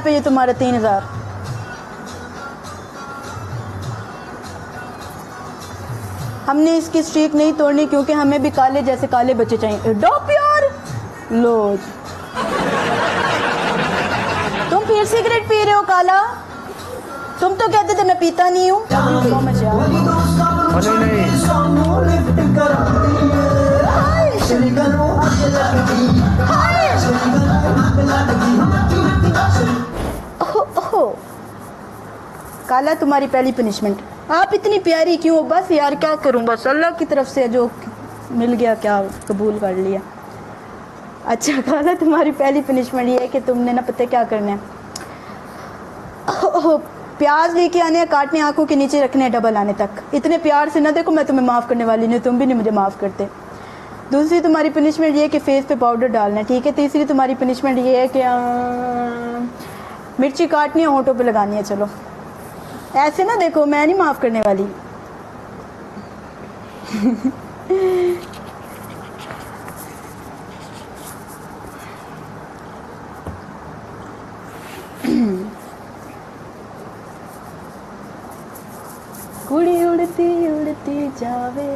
Snap है ये तुम्हारा 3000। हमने इसकी स्ट्रीक नहीं तोड़नी क्योंकि हमें भी काले जैसे काले बच्चे चाहिए। डॉप यार लो जी। तुम फिर सिगरेट पी रहे हो काला? तुम तो कहते थे मैं पीता नहीं हूँ। काला तुम्हारी पहली पनिशमेंट। आप इतनी प्यारी क्यों हो? बस यार क्या करूं, बस अल्लाह की तरफ से जो मिल गया क्या कबूल कर लिया। अच्छा काला तुम्हारी पहली पनिशमेंट ये है कि तुमने ना पता क्या करना है, प्याज लेके आने हैं, काटने आंखों के नीचे रखने हैं डबल आने तक। इतने प्यार से ना देखो मैं तुम्हें माफ़ करने वाली नहीं, तुम भी नहीं मुझे माफ़ करते। दूसरी तुम्हारी पनिशमेंट ये है कि फेस पे पाउडर डालना है, ठीक है। तीसरी तुम्हारी पनिशमेंट ये है कि मिर्ची काटनी है, होंठों पे लगानी है। चलो ऐसे ना देखो, मैं नहीं माफ़ करने वाली। कुड़ी उड़ती उड़ती जावे।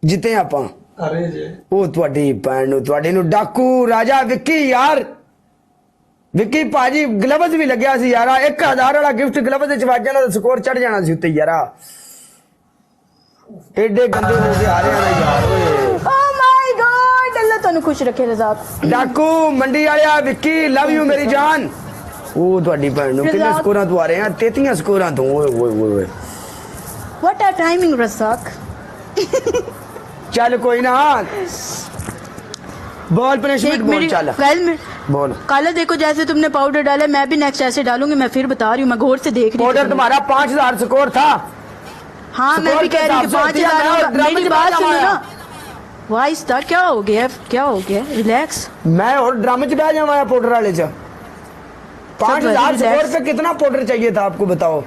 जिते ਆਪਾਂ अरे जी ਉਹ ਤੁਹਾਡੀ ਭੈਣ ਨੂੰ ਤੁਹਾਡੇ ਨੂੰ ਡਾਕੂ ਰਾਜਾ ਵਿੱਕੀ ਯਾਰ ਵਿੱਕੀ ਭਾਜੀ ਗਲਵਜ਼ ਵੀ ਲੱਗਿਆ ਸੀ ਯਾਰਾ 1000 ਵਾਲਾ ਗਿਫਟ ਗਲਵਜ਼ ਵਿੱਚ ਵੱਜ ਜਾਣਾ ਤਾਂ ਸਕੋਰ ਚੜ ਜਾਣਾ ਸੀ ਉੱਤੇ ਯਾਰਾ ਏਡੇ ਗੰਦੇ ਹੋ ਗਏ ਹਾਰਿਆਂ ਦਾ ਯਾਰ ਓਏ ਓ ਮਾਈ गॉड अल्लाह ਤੁਹਾਨੂੰ ਖੁਸ਼ ਰੱਖੇ ਰਜ਼ਾਕ। ਡਾਕੂ ਮੰਡੀ ਵਾਲਿਆ ਵਿੱਕੀ ਲਵ ਯੂ ਮੇਰੀ ਜਾਨ। ਉਹ ਤੁਹਾਡੀ ਭੈਣ ਨੂੰ ਕਿੰਨੇ ਸਕੋਰਾਂ ਤੋਂ ਆ ਰਹੇ ਆ? 33 ਸਕੋਰਾਂ ਤੋਂ। ਓਏ ਓਏ ਓਏ व्हाट आर टाइमिंग रज़ाक। चल कोई ना बॉल पनिशमेंट बोल चल बोल। काला देखो जैसे तुमने पाउडर डाला मैं भी नेक्स्ट ऐसे डालूंगी। मैं फिर बता रही हूँ, मैं गौर से देख रही हूँ। पाउडर तुम्हारा 5000 स्कोर था। हाँ मैं भी कह रही हूँ 5000। मेरी बात सुनो ना वाइस था। क्या हो गया, क्या हो गया? रिलैक्स। मैं और ड्रामे च बह जावा पाउडर वाले च 5000 स्कोर पे कितना पाउडर चाहिए था आपको बताओ?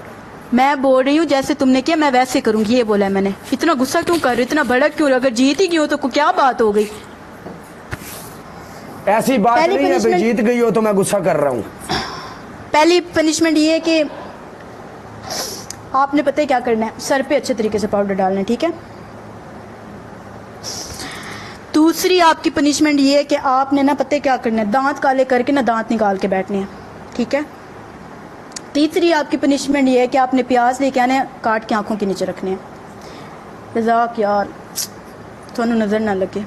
मैं बोल रही हूँ जैसे तुमने किया मैं वैसे करूंगी, ये बोला है मैंने। इतना गुस्सा क्यों कर रही हो, इतना भड़क क्यों? अगर जीत ही गई हो तो क्या बात हो गई? ऐसी बात नहीं है भाई, जीत गई हो तो मैं गुस्सा कर रहा हूँ। पहली पनिशमेंट ये है कि आपने पता है क्या करना है, सर पे अच्छे तरीके से पाउडर डालना है, ठीक है। दूसरी आपकी पनिशमेंट ये है कि आपने ना पता है क्या करना है, दांत काले करके ना दांत निकाल के बैठने हैं, ठीक है। तीसरी आपकी पनिशमेंट ये है कि आपने प्याज लेके आने काट के आंखों के नीचे रखने हैं। रज़ाक यार थोनू नज़र ना लगे,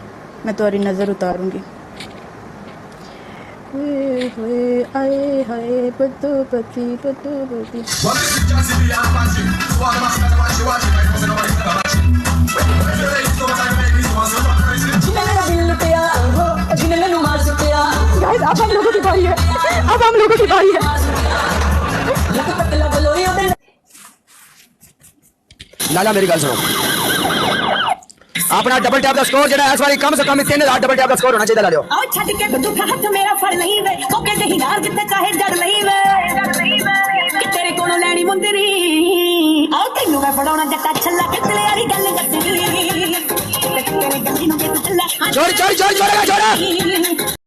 मैं तुम्हारी नज़र उतारूंगी। आए हाय पत्तू पति पत्तू पति। अब हम लोगों की बारी है, अब हम लोगों की बारी है। लाला मेरी गल सुनो, अपना डबल टैप का स्कोर जेड़ा इस वाली कम से कम 3000 डबल टैप का स्कोर होना चाहिए। ला लियो आओ छट के बंदूक हाथ मेरा फड़ लई वे कोके दे हिनार जिते चाहे जड़ लई वे कि तेरे कोलों लैनी मुंदरी आओ तैनू मैं फड़ाउणा जट्टा छल्ला कितने वाली गल दसनी तेरे गली नु के तू छल्ला छोड़ छोड़ छोड़ छोड़ छोड़।